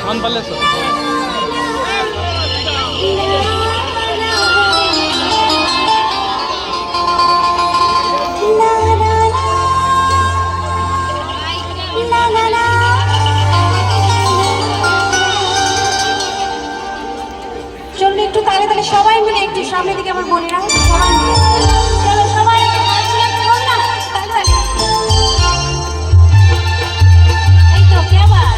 আনপারলেছো চলুন একটু তালে তালে সবাই মিলে একটু সামনের দিকে আমার বোনেরা সবাই মিলে চলো সবাই এই তো কে আবার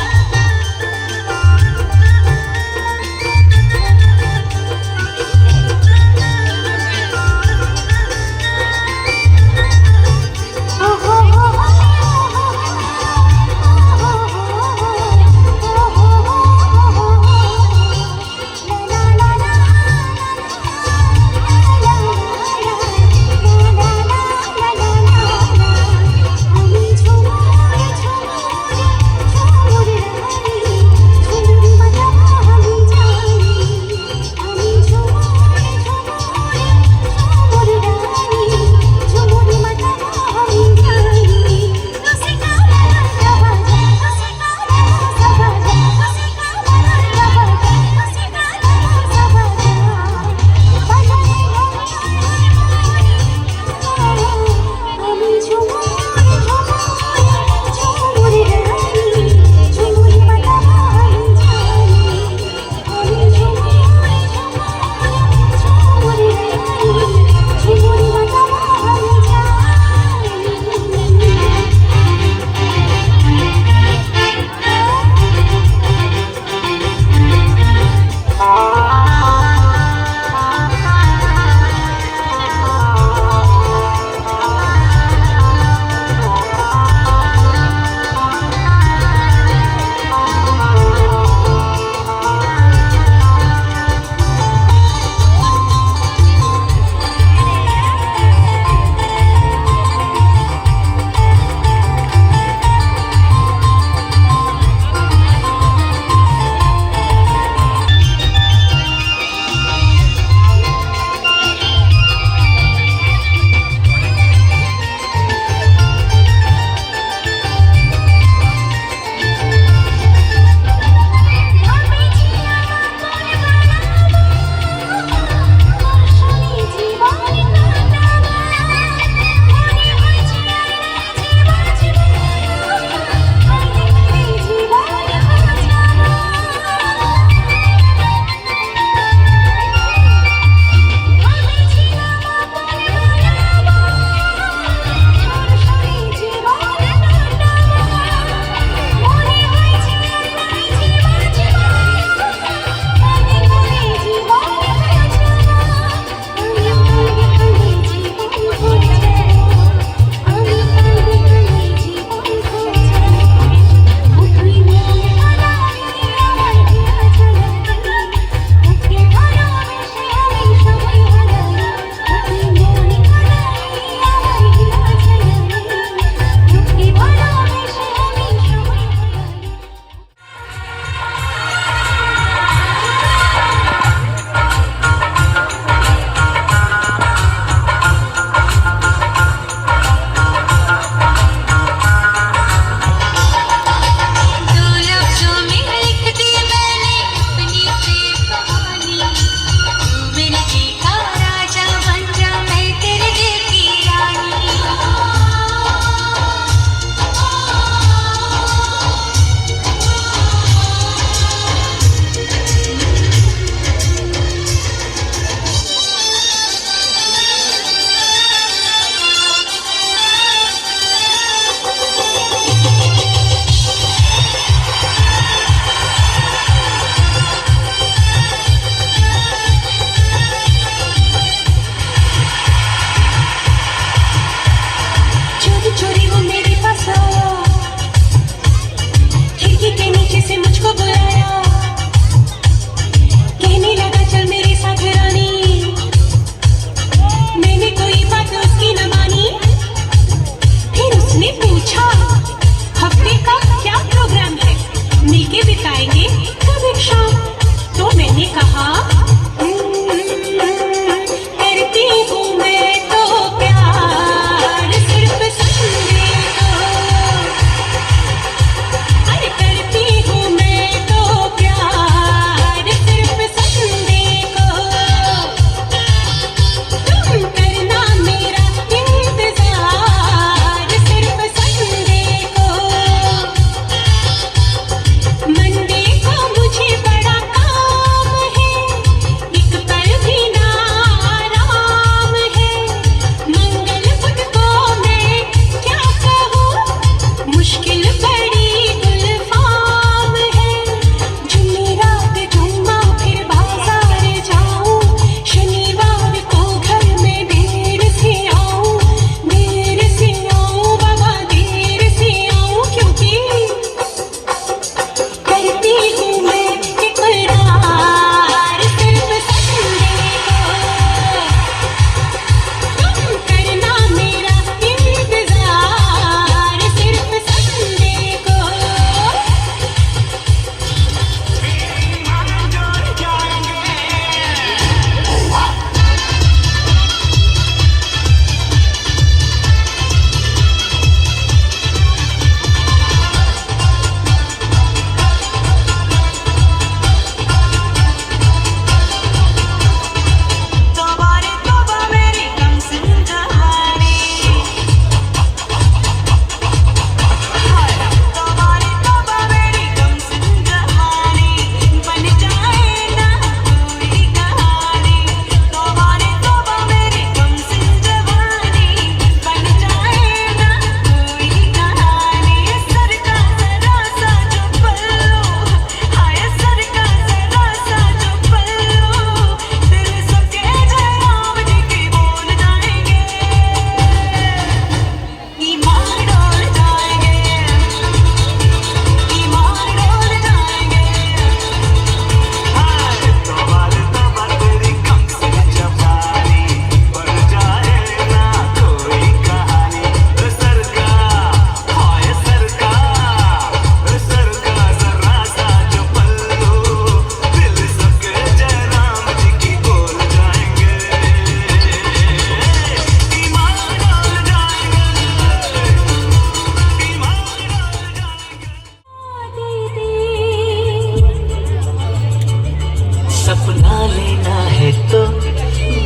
लेना है तो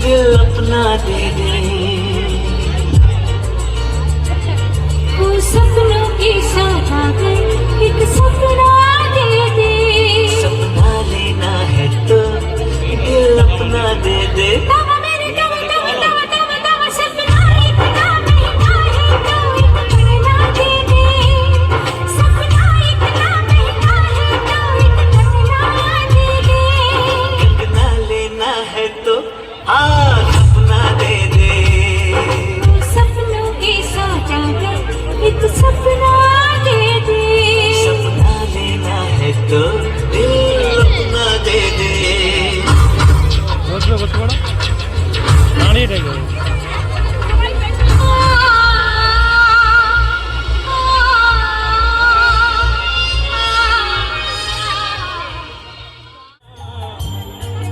दिल अपना दे दे। वो सपनों की सौगात एक सपना दे दे। सपना लेना है तो दिल अपना दे दे। तब मेरे तब सपना इतना महंगा है तो एक करना दे दे। सपना इतना महंगा है तो एक करना दे दे। कंगना लेना है तो सपना दे दे। सपनों की सौगात एक सपना दे दे। सपना लेना है तो दिल अपना दे दे।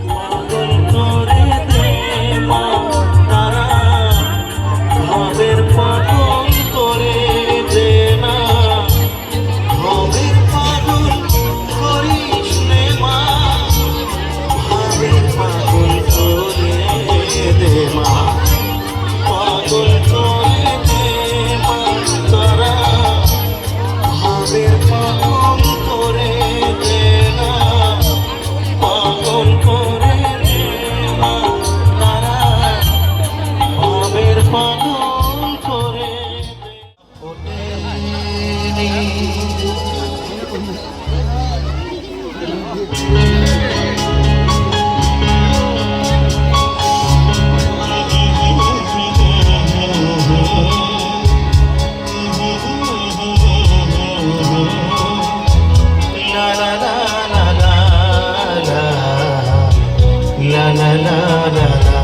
পাগল করে দে মা তারা, ভাবের পাগল করে দে না। ভাবের পাগল করিস নে মা, ভাবের পাগল করে দে মা। পাগল করে দে মা তারা, ভাবের পাগল করে দে না। পাগল করে দে মা তারা, ভাবের পাগল করে দে। La la la la la la, la la la la la la।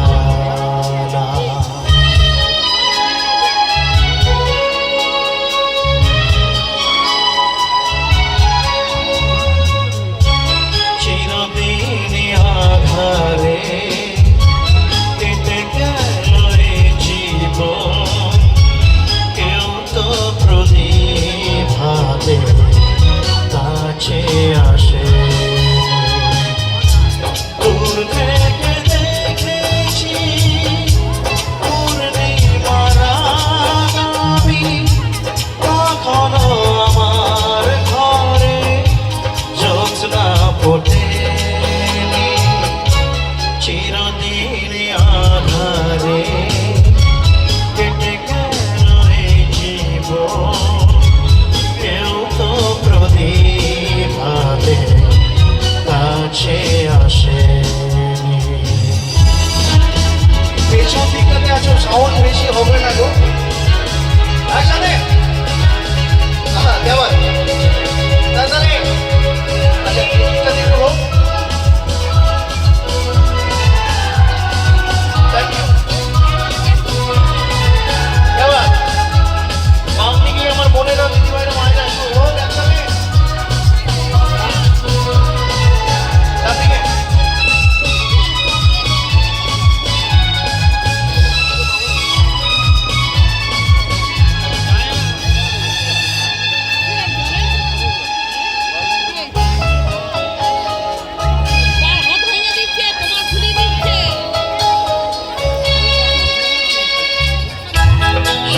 চিরদিন আধারে কেটে গেল রে জীবন, কেউ তো প্রদীপ হাতে কাছে আসে। দূর থেকে দেখেছি পূর্ণিমার আমি, কখনো আমার ঘরে জ্যোৎস্না ফোটেনি। চিরদিন আধারে কেটে গেল রে জীবন, কেউ তো প্রদীপ হাতে কাছে আসেনি। পেছন দিকটাতে আছো, সাউন্ড বেশি হবে না গো। একসাথে দেওয়াল তাহলে আচ্ছা দিকটা দেখো হোক। দেওয়াল বাম দিকে আমার বোনেরা দিদিভাইরা মায়েরা একটু হোক একসাথে। ডান দিকে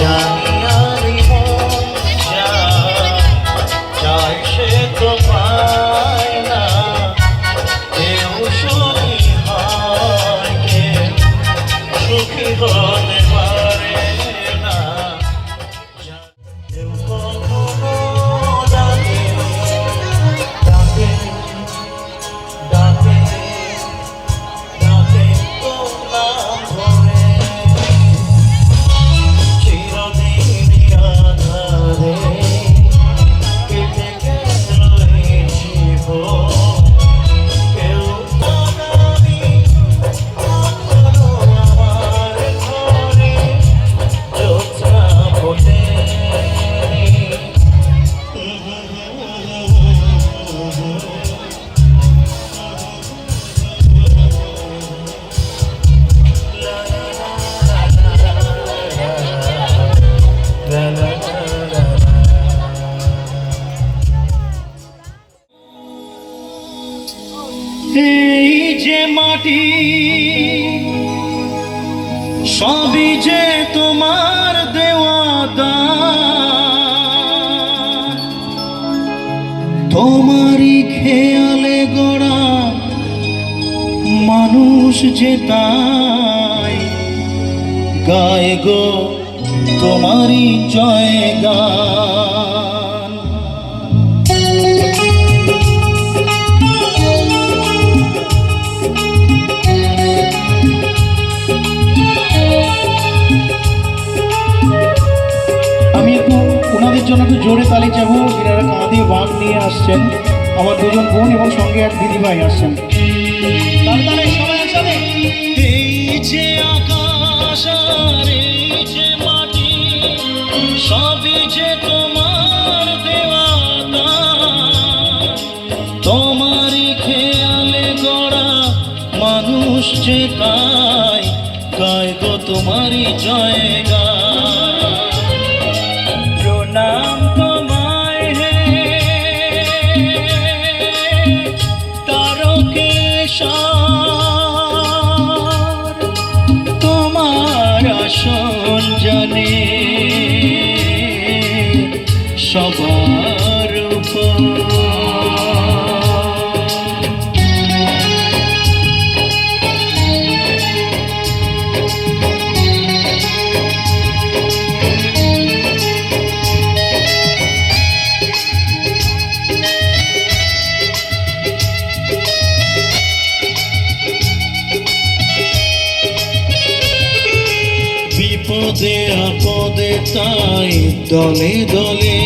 জানি আমি মন চাই সে তো পায় না, কেউ সুখী হয় কে সুখী হতে পারে না। কেউ কখনো ডাকে ডাকে ডাকে ডাকে তো নাম ধরে। চিরদিন আধারে কেটে গেল রে জীবন, কেউ তো নামি কখনো আমার ঘরে জ্যোৎস্না ফোটেনি। La la la la la la la। এই যে মাটি সবই যে তোমার দেওয়া দান, তোমারই খেয়ালে গড়া মানুষ যে তাই গায় গো তোমারই জয় গান। আমি একটু ওনাদের জন্য একটু জোরে তালি চাবো, এনারা কাঁধে বাঘ নিয়ে আসছেন, আমার দুজন বোন এবং সঙ্গে এক দিদিভাই আসছেন। তাহলে তাহলে সবাই একসাথে। এই যে আকাশ আর এই যে মাটি সবই যে তোমার দেওয়া দান, তোমারই খেয়ালে গড়া মানুষ যে তাই গায় গো তোমারই জয় গান। প্রণাম তোমায় হে তারকেশ্বর, তোমার আসন জানে সবার উপর। বিপদে আপদে তাই দলে দলে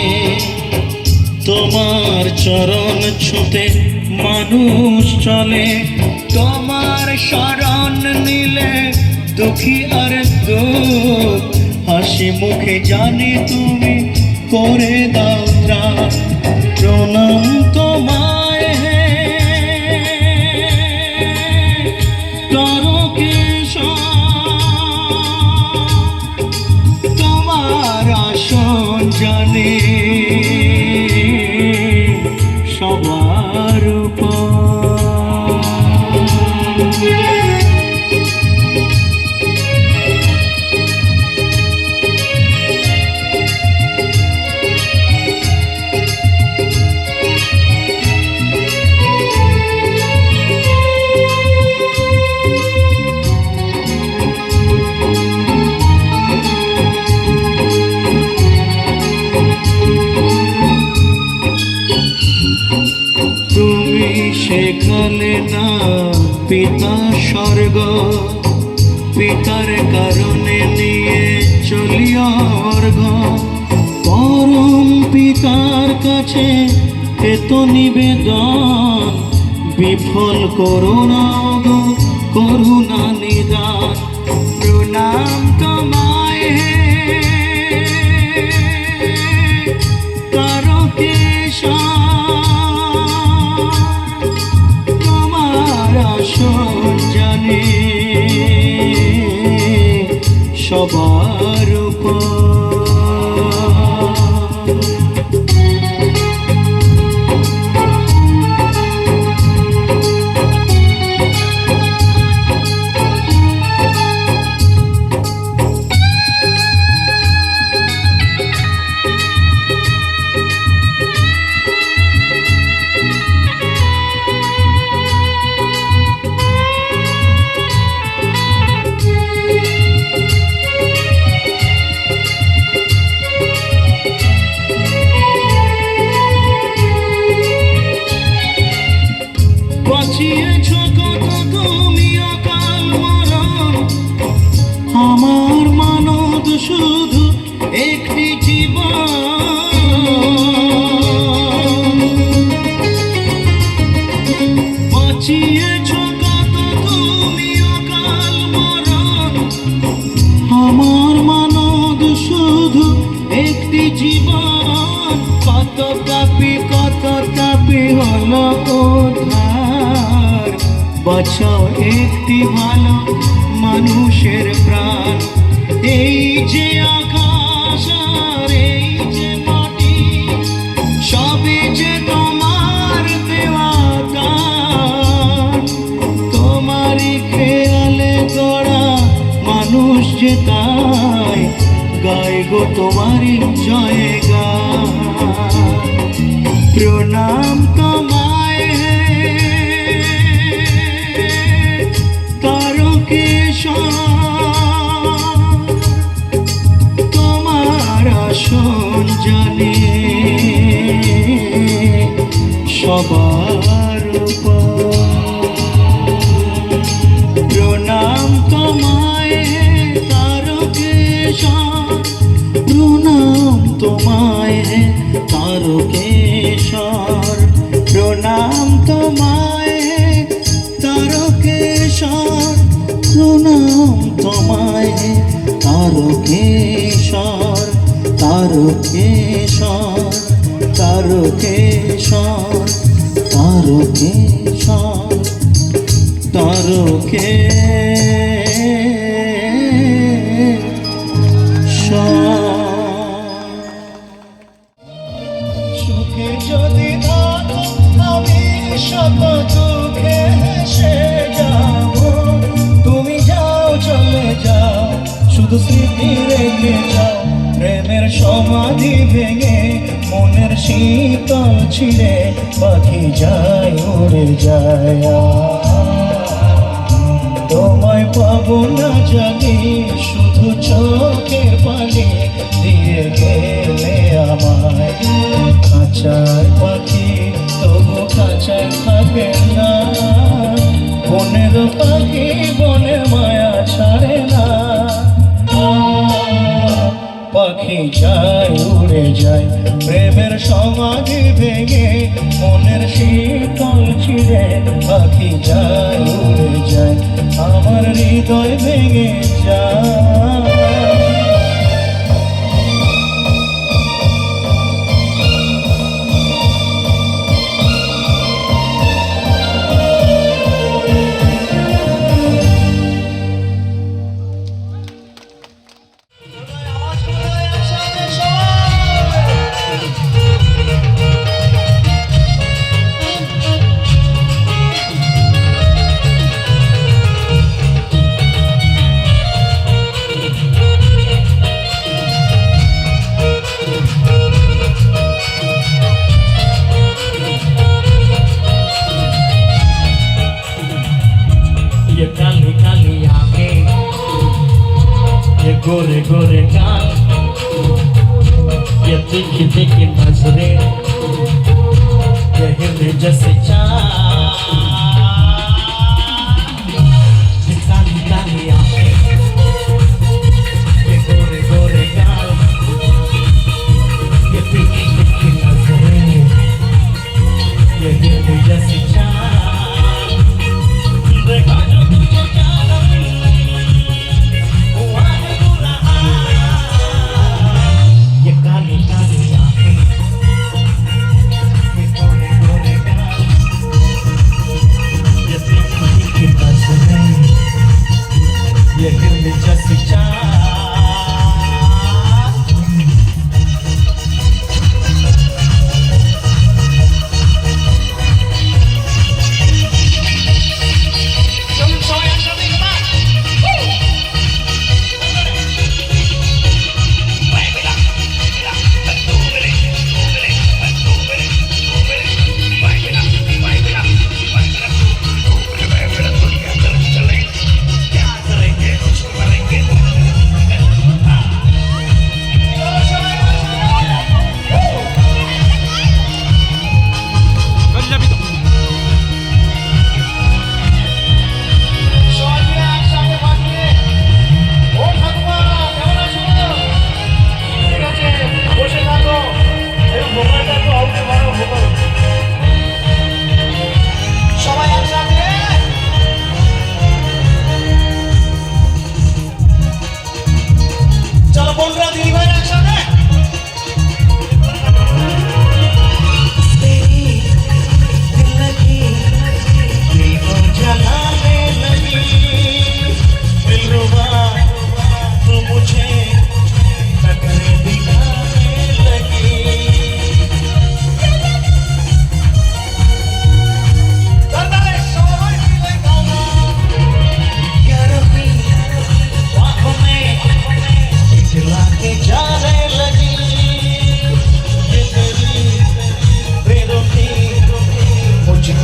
তোমার চরণ ছুতে মানুষ চলে, তোমার শরণ নিলে দুঃখী আর দুঃখ হাসি মুখে জানি তুমি করে দাও ত্রাণ। প্রণাম তোমায় হে তারকেশ্বর, তোমার আসন জানে সবার উপর। তুমি সেখানে না পিতা স্বর্গ, পিতার কারণে নিয়ে চলি অর্ঘ, পরম পিতার কাছে এত নিবেদন, বিফল করুণা গো করুণা নিদান। প্রণাম তোমায় হে তারকেশ্বর, তোমার আসন জানে সবার উপর। বাঁচিয়েছ কত তুমি অকাল মরণ, আমার মানব শুধু একটি জীবন। বাঁচিয়েছ কত তুমি অকাল মরণ, আমার মানব শুধু একটি জীবন। কত কাপি হলো উদ্ধার, বাঁচাও একটি ভালো মানুষের প্রাণ। এই যে আকাশ আর এই যে মাটি সবই যে তোমার দেওয়া দান, যে তাই গাই গো তোমারই জয় গান। প্রণাম তোমায় তারকেশ্বর, তোমার আসন জানে সবার উপর। প্রণাম তোমায় তারকেশ্বর, প্রণাম তোমায় তারকেশ্বর, প্রণাম তোমায় তারকেশ্বর, প্রণাম তোমায় তারকেশ্বর, তারকেশ্বর, তারকেশ্বর, তারকেশ্বর, সুখে যদি থাকো আমি শত দুঃখে হেসে যাব, তুমি যাও চলে যাও শুধু স্মৃতি রেখে যাও। প্রেমের সমাধি ভেঙে মনের শীতল ছিঁড়ে পাখি যায় উড়ে যায়। তোমায় পাবো না জানি শুধু চোখের পানি দিয়ে গেলে আমায়। খাঁচার পাখি তবু খাঁচায় থাকে না, বনের পাখি বনের মায়া ছাড়ে না। পাখি যায় উড়ে যায় প্রেমের সমাধি ভেঙে মনের শীতল ছিঁড়ে পাখি যায় উড়ে যায়, আমার হৃদয় ভেঙে যায়। ये काली काली आंखें, ये गोरे गोरे गाल, ये तीखी तीखी नजरें, ये हिरने जैसे चाल। ये काली काली आंखें, ये गोरे गोरे गाल, ये तीखी तीखी नजरें, ये हिरने जैसे चाल। देखा जो तुझे जाना हुआ है बुरा हाल। ये काली काली आंखें, ये गोरे गोरे गाल, ये तीखी तीखी नजरें, ये हिरने जैसी चाल।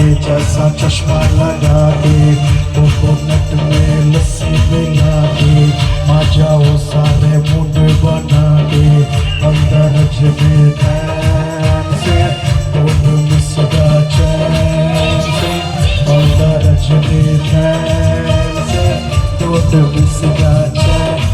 के जैसा चश्मा लगा के कोकोनट में लस्सी मिला के आ जाओ सारे मुंड बना के अंदर जबे ध्यान से don't miss the chance अंदर जबे ध्यान से don't miss the chance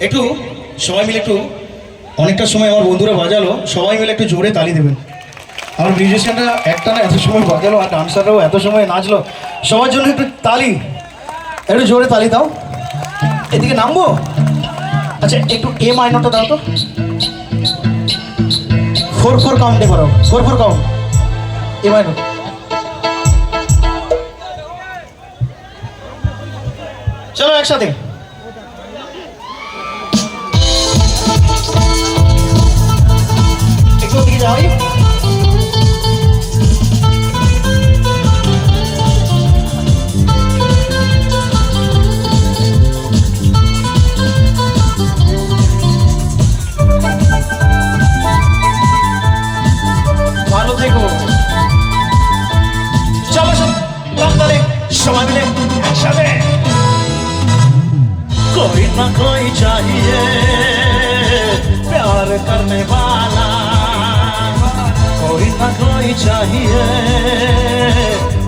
একটু সবাই মিলে একটু অনেকটা সময় আমার বন্ধুরা বাজালো সবাই মিলে একটু জোরে তালি দেবেন আমার মিউজিশিয়ানরা একটা না এত সময় বাজালো আর ডান্সাররাও এত সময় নাচলো সবার জন্য একটু তালি একটু জোরে তালি দাও এদিকে নামবো আচ্ছা একটু এ মাইনরটা দাও তো 4/4 কাউন্টে করো 4/4 কাউন্ট এ মাইনর চলো একসাথে যাই ভালো থেকো চলো তাহলে সবাই মিলে একসাথে कोई ना कोई चाहिए प्यार करने वाला कोई ना कोई चाहिए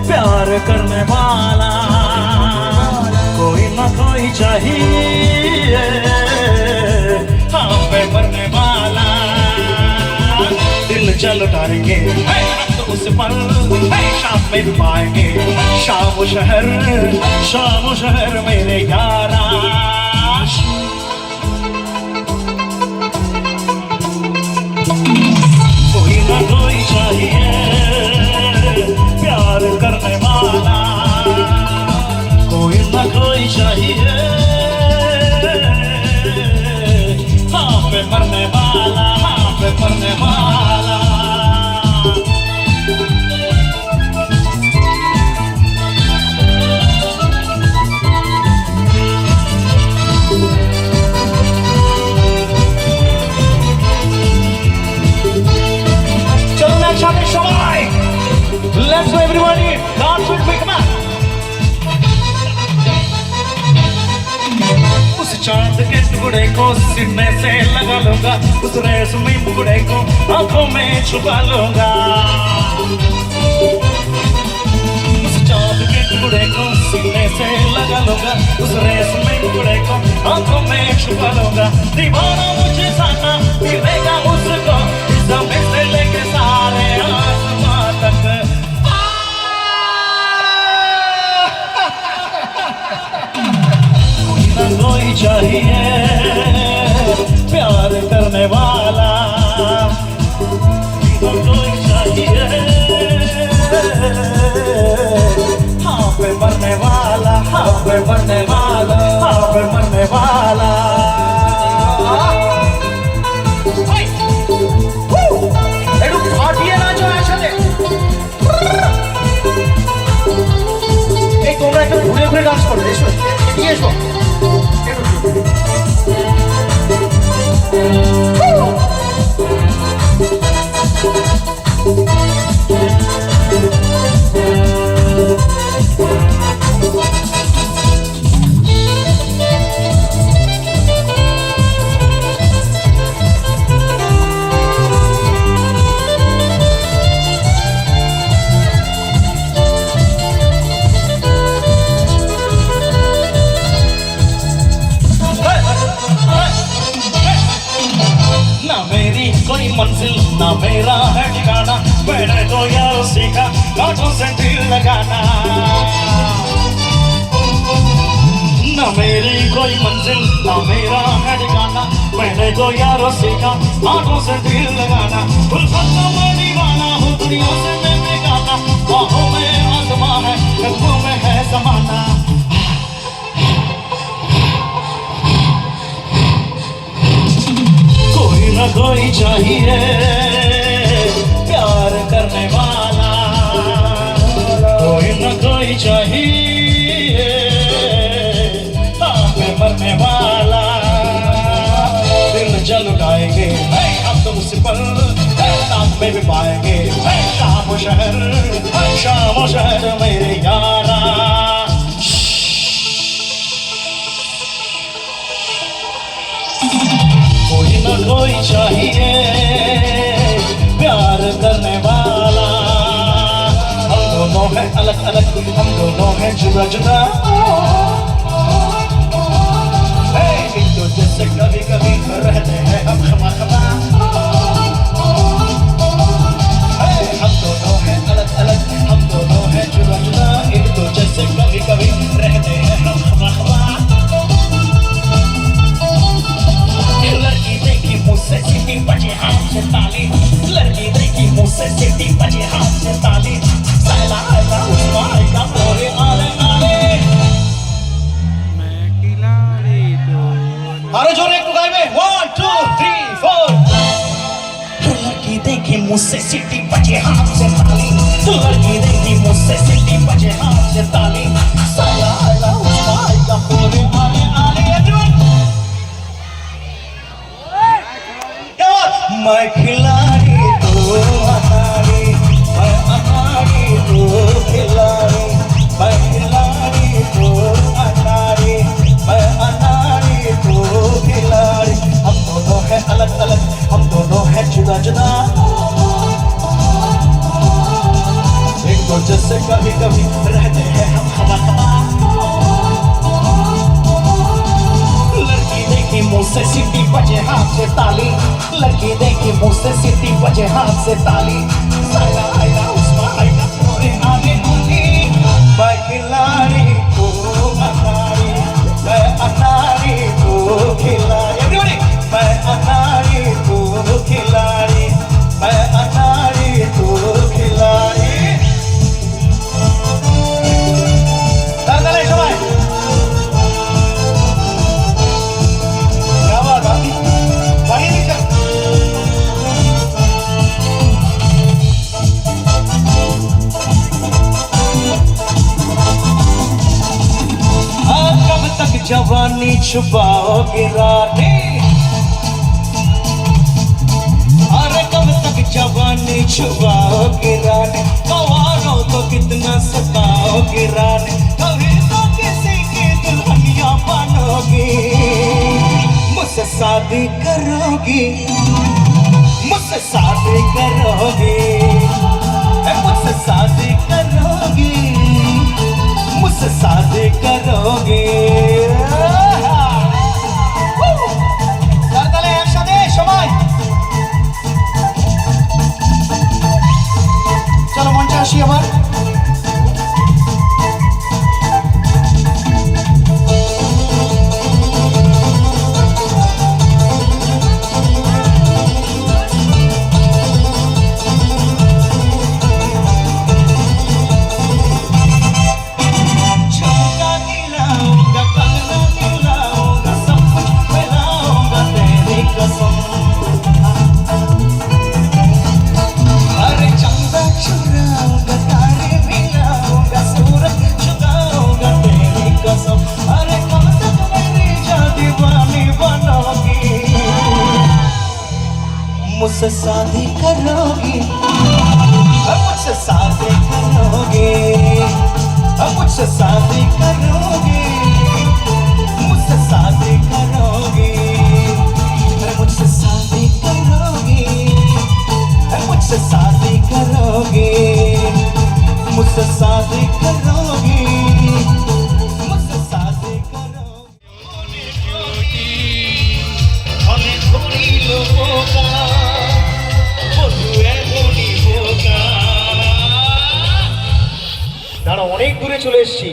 प्यार करने वाला कोई ना कोई चाहिए हम पे मरने वाला दिल चल उतारेंगे हम तो उस पर शाम में भी पाएंगे शाम शहर मेरे यारा कोई ना कोई चाहिए प्यार करने वाला कोई ना कोई चाहिए हाँ पे मरने वाला हाँ पे मरने वाला Let's go everybody, dance with me, come on. उस चांद के टुकड़े को सीने से लगा लूंगा उस रेशमी मुकुड़े को आंखों में छुपा लूंगा उस चांद के टुकड़े को सीने से लगा लूंगा उस रेशमी मुकुड़े को आंखों में छुपा लूंगा दीवाना मुझे साना मिलेगा उसको जमीन से लेके सारे आसमां तक कोई चाहिए प्यार करने वाला कोई चाहिए हाँ पे मरने वाला हाँ पे मरने वाला हाँ पे मरने वाला একটু ফাটিয়ে নাচো একসাথে এই তোমরা একটু ঘুরে ঘুরে ডান্স করো এসো এগিয়ে এসো मंजिल ना मेरा है ठिकाना मैंने तो यार सीखा कांटों से दिल लगाना न मेरी कोई मंजिल ना मेरा है ठिकाना, मैंने तो यारों सीखा आंखों से दिल लगाना, उल्फतों में दीवाना हूँ दुनिया से मैं बेगाना, बाहों में आसमां है कदमों में है समाना। कोई न कोई चाहिए प्यार करने वाला, कोई न कोई चाहिए आग में मरने वाला। दिल जल उठाएंगे हम तो उस पल साथ में भी पाएंगे, शाम शहर मेरे यारा। कोई न कोई चाहिए प्यार करने वाला, हम दोनों हैं अलग अलग, हम दोनों हैं जुदा जुदा, एक दूसरे से कभी कभी रहते हैं हम खमा खमा, हम दोनों हैं अलग अलग, हम दोनों हैं जुदा जुदा, एक दूसरे से कभी कभी रहते हैं हम खमा खमा। लड़की देखी मुझसे सीटी बजे हाथ से ताली, लड़की देखी मुझसे सीटी बजे हाथ से ताली, साला आएगा उसका आएगा पूरे आले आले। আরো জোরে একটু গাইবে 1 2 3 4। लड़की देखी मुझसे सीटी बजे हाथ से ताली, लड़की देखी मुझसे सीटी बजे हाथ से ताली, साला आएगा उसका आएगा पूरे आले आले। मैं खिलाड़ी तो अनाड़ी, मैं अनाड़ी तो खिलाड़ी, मैं खिलाड़ी तो अनाड़ी, मैं अनाड़ी तो खिलाड़ी। हम दोनों हैं अलग अलग, हम दोनों हैं जुदा जुदा, एक दूसरे से कभी कभी रहते हैं हम खमा खमा। लड़की देखी मुझसे सीटी बजे हाथ से ताली, लड़की देखी मुझसे सीटी बजे हाथ से ताली, साला आएगा उसका आएगा पूरे आगे आगे। मैं खिलाड़ी तो अनाड़ी, मैं अनाड़ी तो खिलाड़ी, एवरीबॉडी मैं अनाड़ी तो खिलाड़ी, मैं अनाड़ी तो खिलाड़ी। ताली সবাই जवानी छुपाओगे रानी, अरे कब तक जवानी छुपाओगे रानी, गवारो तो कितना सताओगे रानी, कभी तो किसी की दुल्हनिया बनोगी, मुझसे शादी करोगी, मुझसे शादी करोगी, मुझसे शादी करोगी, मुझसे शादी करोगे। তাহলে একসাথে সবাই চলো মঞ্চে আসি আবার। मुझसे शादी करोगी, मुझसे शादी करोगी, मुझसे शादी करोगी, मुझसे शादी करोगी, मुझसे शादी करोगी, मुझसे शादी करोगी, मुझसे शादी करोगी, मुझसे शादी करोगी। অনেক ধনী লোকা দাঁড়া, অনেক দূরে চলে এসেছি,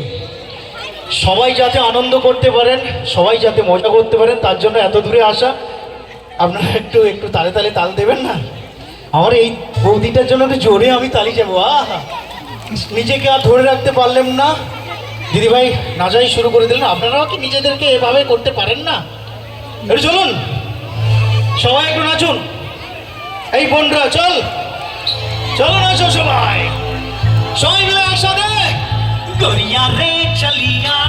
সবাই যাতে আনন্দ করতে পারেন, সবাই যাতে মজা করতে পারেন, তার জন্য এত দূরে আসা। আপনারা একটু একটু তালে তালে তাল দেবেন না? আমার এই বৌদিটার জন্য একটু জোরে আমি তালি যাবো। আহা, নিজেকে আর ধরে রাখতে পারলাম না। দিদিভাই নাচাই শুরু করে দিলেন। আপনারাও কি নিজেদেরকে এভাবে করতে পারেন না? একটু চলুন, সবাই একটু নাচুন। এই বোনরা চল, চলো নাচো সবাই, সবাই মিলে একসাথে। गोरिया रे चलिया